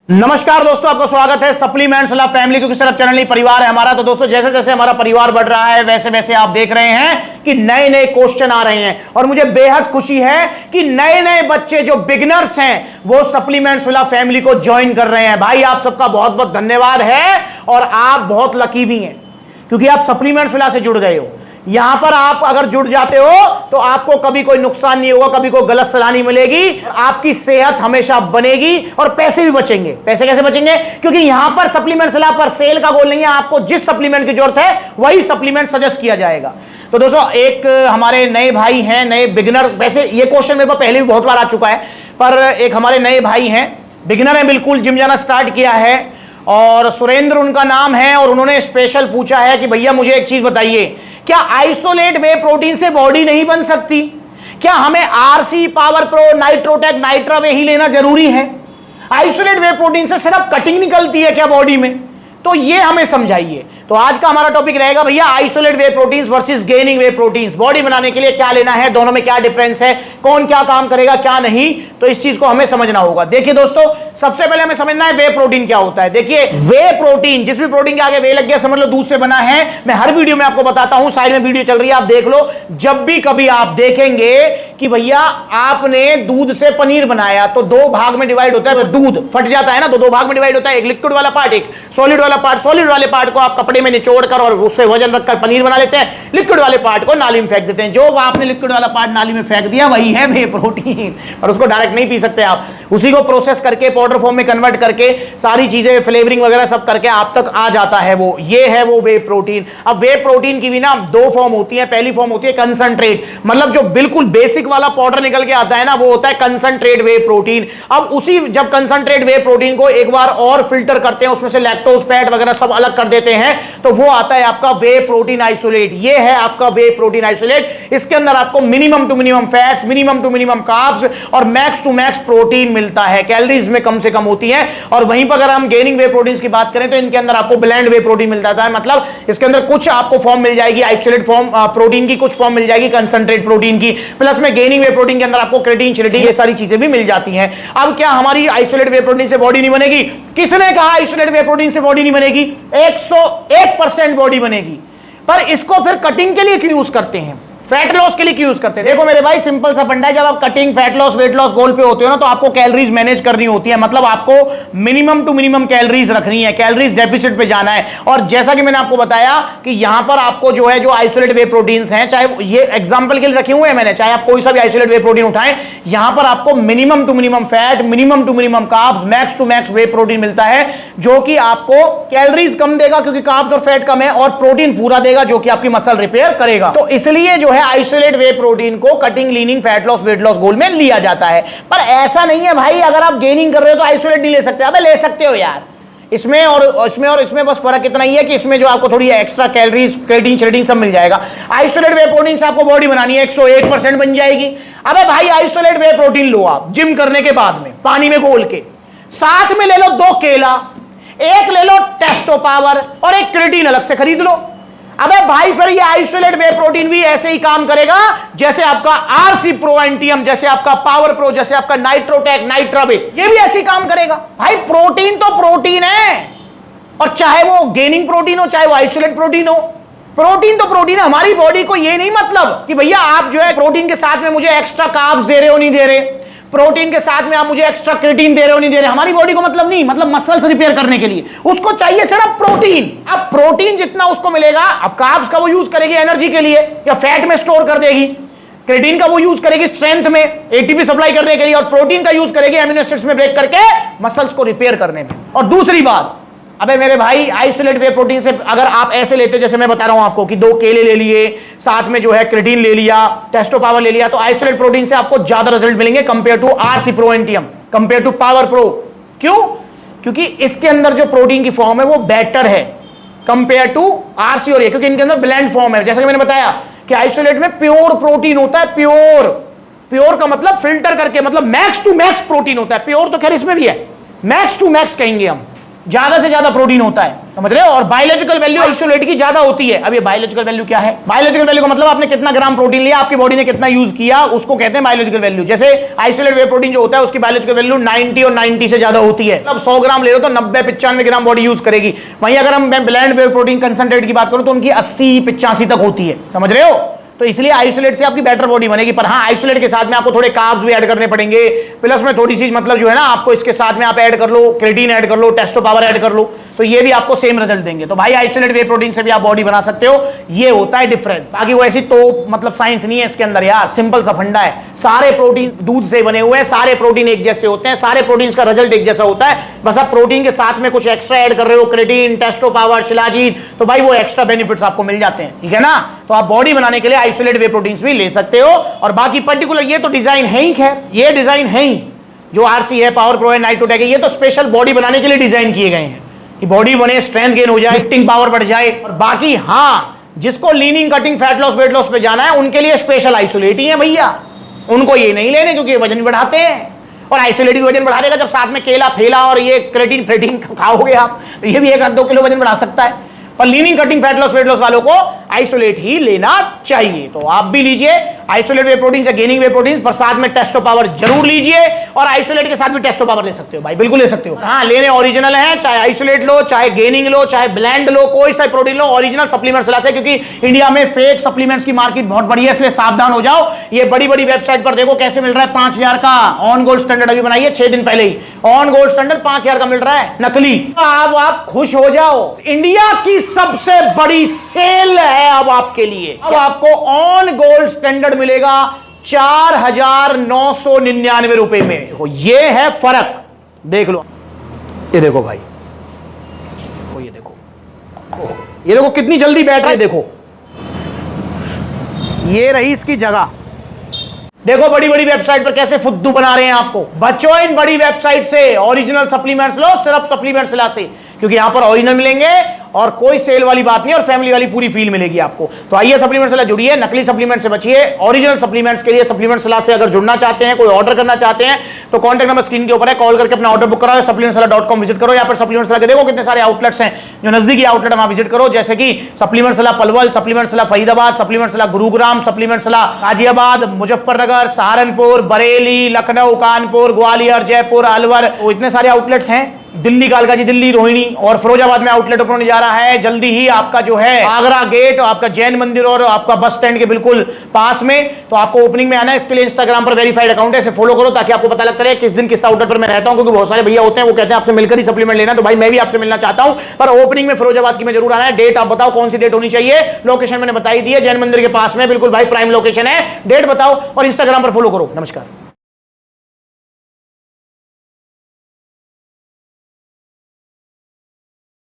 नमस्कार दोस्तों, आपका स्वागत है सप्लीमेंट्स वाला फैमिली, क्योंकि सिर्फ चैनल नहीं परिवार है हमारा। तो दोस्तों, जैसे जैसे हमारा परिवार बढ़ रहा है वैसे वैसे आप देख रहे हैं कि नए नए क्वेश्चन आ रहे हैं और मुझे बेहद खुशी है कि नए नए बच्चे जो बिगिनर्स हैं वो सप्लीमेंट्स वाला फैमिली को ज्वाइन कर रहे हैं। भाई आप सबका बहुत बहुत धन्यवाद है और आप बहुत लकी भी हैं क्योंकि आप सप्लीमेंट्स वाला से जुड़ गए हो। यहां पर आप अगर जुड़ जाते हो तो आपको कभी कोई नुकसान नहीं होगा, कभी कोई गलत सलाह नहीं मिलेगी, आपकी सेहत हमेशा बनेगी और पैसे भी बचेंगे। पैसे कैसे बचेंगे? क्योंकि यहां पर सप्लीमेंट सलाह पर सेल का गोल नहीं है, आपको जिस सप्लीमेंट की जरूरत है वही सप्लीमेंट सजेस्ट किया जाएगा। तो दोस्तों, एक हमारे नए भाई हैं, नए बिगिनर, वैसे ये क्वेश्चन मेरे पास पहले भी बहुत बार आ चुका है, पर एक हमारे नए भाई हैं, बिगिनर हैं, बिल्कुल जिम जाना स्टार्ट किया है और सुरेंद्र उनका नाम है और उन्होंने स्पेशल पूछा है कि भैया मुझे एक चीज बताइए, क्या आइसोलेट वे प्रोटीन से बॉडी नहीं बन सकती? क्या हमें आरसी, पावर प्रो, नाइट्रोटेक, नाइट्रा वे ही लेना जरूरी है? आइसोलेट वे प्रोटीन से सिर्फ कटिंग निकलती है क्या बॉडी में? तो ये हमें समझाइए। तो आज का हमारा टॉपिक रहेगा भैया isolate whey proteins versus gaining whey proteins. Body बनाने के लिए क्या लेना है, दोनों में क्या डिफरेंस है, कौन क्या काम करेगा क्या नहीं, तो इस चीज को हमें समझना होगा। देखिए दोस्तों, सबसे पहले हमें समझना है वे प्रोटीन क्या होता है। देखिए, वे प्रोटीन, जिस भी प्रोटीन के आगे वे लग गया समझ लो दूध से बना है। मैं हर वीडियो में आपको बताता हूं, साइड में वीडियो चल रही है आप देख लो। जब भी कभी आप देखेंगे कि भैया आपने दूध से पनीर बनाया तो दो भाग में डिवाइड होता है, दूध फट जाता है ना, दो भाग में डिवाइड होता है, एक लिक्विड वाला पार्ट, एक सॉलिड वाला पार्ट। सॉलिड वाले पार्ट को आप कपड़े में निचोड़ कर और उस पर वजन रखकर पनीर बना लेते हैं, लिक्विड वाले पार्ट को नाली में फेंक देते हैं। जो आपने लिक्विड वाला पार्ट नाली में फेंक दिया वही है वे प्रोटीन, और उसको डायरेक्ट नहीं पी सकते आप, उसी को प्रोसेस करके पाउडर फॉर्म में कन्वर्ट करके सारी चीजें फ्लेवरिंग वगैरह सब करके आप तक आ जाता है वो, ये है वो वे प्रोटीन। अब वे प्रोटीन की भी ना दो फॉर्म होती है। पहली फॉर्म होती है कंसंट्रेट, मतलब जो बिल्कुल बेसिक वाला पाउडर निकल के आता है ना, वो होता है कंसंट्रेट वे प्रोटीन। अब उसी जब कंसंट्रेट वे प्रोटीन को एक बार और फिल्टर करते हैं, उसमें से लैक्टोज, फैट वगैरह सब अलग कर देते हैं, तो वो आता है आपका वे प्रोटीन आइसोलेट। ये है आपका वे प्रोटीन आइसोलेट। इसके अंदर आपको minimum two minimum fats, minimum two minimum carbs और मैक्स टू मैक्स प्रोटीन मिलता है, कैलोरीज में कम से कम होती है। और वहीं पर अगर हम गेनिंग वे प्रोटीन्स की बात करें तो इनके अंदर आपको ब्लेंड वे प्रोटीन मिल जाता है, मतलब इसके अंदर कुछ आपको फॉर्म मिल जाएगी आइसोलेट फॉर्म प्रोटीन की, कुछ फॉर्म मिल जाएगी कंसंट्रेट प्रोटीन की, प्लस में गेनिंग वे प्रोटीन के अंदर आपको क्रेटीन, चिरेटिन, ये सारी चीजें भी मिल जाती हैं। अब क्या हमारी आइसोलेट वे प्रोटीन से बॉडी नहीं बनेगी? किसने कहा आइसोलेट वे प्रोटीन से बॉडी नहीं बनेगी? 101% बॉडी बनेगी। पर इसको फिर कटिंग के लिए क्यों यूज करते हैं, फैट लॉस के लिए क्यों यूज करते हैं? देखो मेरे भाई, सिंपल सा फंडा है, जब आप cutting, fat loss, weight loss goal पे होते हो ना, तो आपको कैलोरीज मैनेज करनी होती है, मतलब आपको मिनिमम टू मिनिमम कैलोरीज रखनी है, कैलोरीज डेफिसिट पे जाना है। और जैसा कि मैंने आपको बताया कि यहां पर आपको जो है, जो आइसोलेट वे प्रोटीन्स हैं, चाहे ये एग्जांपल के लिए रखे हुए हैं मैंने, चाहे आप कोई सा भी आइसोलेट वे प्रोटीन उठाएं, यहां पर आपको minimum two minimum fat, minimum two minimum carbs, max two max whey protein मिलता है, जो कि आपको कैलोरीज कम देगा क्योंकि कार्ब्स और फैट कम है, और प्रोटीन पूरा देगा जो कि आपकी मसल रिपेयर करेगा। तो इसलिए जो है आइसोलेट वे प्रोटीन को cutting, leaning, fat loss, weight loss goal में लिया जाता है। पर ऐसा नहीं है भाई अगर आप गेनिंग कर रहे हो तो आइसोलेट नहीं ले सकते। अबे ले सकते हो यार, इसमें और इसमें बस फर्क इतना ही है कि इसमें जो आपको थोड़ी एक्स्ट्रा कैलोरीज, क्रेटीन, शेडिंग सब मिल जाएगा। आइसोलेट वे प्रोटीन से आपको बॉडी बनानी है, 101% बन जाएगी। अबे भाई आइसोलेट वे प्रोटीन लो आप जिम करने के बाद में पानी में घोल के, साथ में ले लो 2 केला, एक ले लो टेस्टो पावर और एक क्रेटीन अलग से खरीद लो। अबे भाई फिर ये आइसोलेट वे प्रोटीन भी ऐसे ही काम करेगा जैसे आपका आरसी प्रो एंटीएम, जैसे आपका पावर प्रो, जैसे आपका नाइट्रोटेक, नाइट्रावे, ये भी ऐसे ही काम करेगा। भाई प्रोटीन तो प्रोटीन है, और चाहे वो गेनिंग प्रोटीन हो चाहे वो आइसोलेट प्रोटीन हो, प्रोटीन तो प्रोटीन है। हमारी बॉडी को ये नहीं मतलब कि भैया आप जो है प्रोटीन के साथ में मुझे एक्स्ट्रा कार्ब्स दे रहे हो नहीं दे रहे, प्रोटीन के साथ में आप मुझे एक्स्ट्रा क्रेटीन दे रहे हो नहीं दे रहे। हमारी बॉडी को मतलब नहीं, मतलब मसल्स रिपेयर करने के लिए उसको चाहिए सिर्फ प्रोटीन। अब प्रोटीन जितना उसको मिलेगा, अब कार्ब्स का वो यूज करेगी एनर्जी के लिए या फैट में स्टोर कर देगी, क्रेटीन का वो यूज करेगी स्ट्रेंथ में, एटीपी सप्लाई करने के लिए, और प्रोटीन का यूज करेगी अमीनो एसिड्स में ब्रेक करके मसल्स को रिपेयर करने में। और दूसरी बात, अबे मेरे भाई आइसोलेट वे प्रोटीन से अगर आप ऐसे लेते जैसे मैं बता रहा हूं आपको कि 2 केले ले लिए, साथ में जो है क्रेटीन ले लिया, टेस्टो पावर ले लिया, तो आइसोलेट प्रोटीन से आपको ज्यादा रिजल्ट मिलेंगे कंपेयर टू आरसी प्रो एंटीएम, कंपेयर टू पावर प्रो। क्यों? क्योंकि इसके अंदर जो प्रोटीन की फॉर्म है वो बेटर है कंपेयर टू आरसी और ये, क्योंकि इनके अंदर ब्लेंड फॉर्म है। जैसा कि मैंने बताया कि आइसोलेट में प्योर प्रोटीन होता है, प्योर का मतलब फिल्टर करके, मतलब मैक्स टू मैक्स प्रोटीन होता है। प्योर तो खैर इसमें भी है, मैक्स टू मैक्स कहेंगे हम, ज्यादा से ज्यादा प्रोटीन होता है, समझ रहे हो। और बायोलॉजिकल वैल्यू आइसोलेट की ज्यादा होती है। अब ये बायोलॉजिकल वैल्यू क्या है? बायोलॉजिकल वैल्यू का मतलब आपने कितना ग्राम प्रोटीन लिया, आपकी बॉडी ने कितना यूज किया, उसको कहते हैं बायोलॉजिकल वैल्यू। जैसे आइसोलेट वे प्रोटीन जो होता है उसकी बायोलॉजिकल वैल्यू 90 और 90 से ज्यादा होती है। अब 100 ग्राम ले लो तो 90-95 ग्राम बॉडी यूज करेगी। वहीं अगर हम ब्लेंड वे प्रोटीन कंसंट्रेट की बात करूं तो उनकी 80-85 तक होती है। समझ रहे हो। तो इसलिए आइसोलेट से आपकी बेटर बॉडी बनेगी। पर हाँ, आइसोलेट के साथ में आपको थोड़े कार्ब्स भी ऐड करने पड़ेंगे, प्लस में थोड़ी सी मतलब जो है ना आपको इसके साथ में आप ऐड कर लो, क्रेटीन ऐड कर लो, टेस्टो पावर ऐड कर लो, तो ये भी आपको सेम रिजल्ट देंगे। तो भाई आइसोलेट वे प्रोटीन से भी आप बॉडी बना सकते हो, ये होता है डिफरेंस। बाकी वो ऐसी तो मतलब साइंस नहीं है इसके अंदर यार, सिंपल सा फंडा है। सारे प्रोटीन दूध से बने हुए हैं, सारे प्रोटीन एक जैसे होते हैं, सारे प्रोटीन का रिजल्ट एक जैसा होता है। बस आप प्रोटीन के साथ में कुछ एक्स्ट्रा ऐड कर रहे हो, क्रेटीन, टेस्टो पावर, शिलाजीत, तो भाई वो एक्स्ट्रा बेनिफिट्स आपको मिल जाते हैं। ठीक है ना। तो आप बॉडी बनाने के लिए आइसोलेट वे प्रोटीन भी ले सकते हो। और बाकी पर्टिकुलर ये तो डिजाइन है ही, खैर ये डिजाइन है ही, जो आरसी है, पावर प्रो है, नाइट्रोटेक है, ये तो स्पेशल बॉडी बनाने के लिए डिजाइन किए गए हैं कि बॉडी बने, स्ट्रेंथ गेन हो जाए, लिफ्टिंग पावर बढ़ जाए। और बाकी हाँ, जिसको leaning, cutting, fat loss, weight loss पे जाना है उनके लिए स्पेशल आइसोलेट ही है भैया। उनको ये नहीं लेने क्योंकि वजन बढ़ाते हैं, और आइसोलेट भी वजन बढ़ा देगा जब साथ में केला, फेला और ये क्रेटीन फ्रेटीन खाओगे आप, तो ये भी 1-2 किलो वजन बढ़ा सकता है। पर leaning, cutting, fat loss, weight loss वालों को आइसोलेट ही लेना चाहिए। तो आप भी लीजिए आइसोलेट वे प्रोटीन से गेनिंग वे प्रोटीन, पर साथ में टेस्टो पावर जरूर लीजिए। और आइसोलेट के साथ भी टेस्टो पावर ले सकते हो भाई, बिल्कुल ले सकते हो। हाँ, लेने ओरिजिनल है, चाहे आइसोलेट लो, चाहे गेनिंग लो, चाहे ब्लेंड लो, कोई सा प्रोटीन लो, ओरिजिनल सप्लीमेंट्स ला से, क्योंकि इंडिया में फेक सप्लीमेंट्स की मार्केट बहुत बड़ी है, इसलिए सावधान हो जाओ। ये बड़ी बड़ी वेबसाइट पर देखो कैसे मिल रहा है 5000 का ऑन गोल्ड स्टैंडर्ड, अभी बनाई है 6 दिन पहले ही, ऑन गोल्ड स्टैंडर्ड 5000 का मिल रहा है नकली। अब आप खुश हो जाओ, इंडिया की सबसे बड़ी सेल है अब आपके लिए। अब आपको ऑन गोल्ड स्टैंडर्ड मिलेगा 4999 रुपए में। देखो ये है फर्क, देख लो, ये देखो भाई, ये देखो, ये देखो कितनी जल्दी बैठ रही है, देखो ये रही इसकी जगह। देखो बड़ी बड़ी वेबसाइट पर कैसे फुद्दू बना रहे हैं आपको। बच्चों इन बड़ी वेबसाइट से ओरिजिनल सप्लीमेंट्स लो, सिर्फ सप्लीमेंट्स ला से, क्योंकि यहां पर ओरिजिनल मिलेंगे और कोई सेल वाली बात नहीं, और फैमिली वाली पूरी फील मिलेगी आपको। तो आइए सप्लीमेंट सलाह जुड़िए, नकली सप्लीमेंट से बचिए, ओरिजिनल सप्लीमेंट्स के लिए सप्लीमेंट सलाह से अगर जुड़ना चाहते हैं, कोई ऑर्डर करना चाहते हैं, तो कॉन्टैक्ट नंबर स्क्रीन के ऊपर है, कॉल करके अपना ऑर्डर बुक कराओ। supplementsala.com विजिट करो, या फिर सप्लीमेंट सलाह के देखो कितने सारे आउटलेट्स हैं, जो नजदीकी आउटलेट वहां विजिट करो, जैसे कि सप्लीमेंट सलाह पलवल, सप्लीमेंट सलाह फरीदाबाद, सप्लीमेंट सलाह गुरुग्राम, सप्लीमेंट सलाह गाजियाबाद, मुजफ्फरनगर, सहारनपुर, बरेली, लखनऊ, कानपुर, ग्वालियर, जयपुर, अलवर, तो इतने सारे आउटलेट्स हैं। दिल्ली, कालकाजी दिल्ली, रोहिणी और फिरोजाबाद में आउटलेट ओपन होने जा रहा है जल्दी ही। आपका जो है आगरा गेट, आपका जैन मंदिर और आपका बस स्टैंड के बिल्कुल पास में, तो आपको ओपनिंग में आना है। इसके लिए इंस्टाग्राम पर वेरीफाइड अकाउंट है, इसे फॉलो करो ताकि आपको पता लगता रहे किस दिन किस आउटलेट पर मैं रहता हूं, क्योंकि बहुत सारे भैया होते हैं वो कहते हैं आपसे मिलकर ही सप्लीमेंट लेना, तो भाई मैं भी आपसे मिलना चाहता हूं, पर ओपनिंग में फिरोजाबाद की में जरूर आना है। डेट आप बताओ कौन सी डेट होनी चाहिए, लोकेशन मैंने बताई दी है, जैन मंदिर के पास में बिल्कुल भाई प्राइम लोकेशन है, डेट बताओ और इंस्टाग्राम पर फॉलो करो। नमस्कार।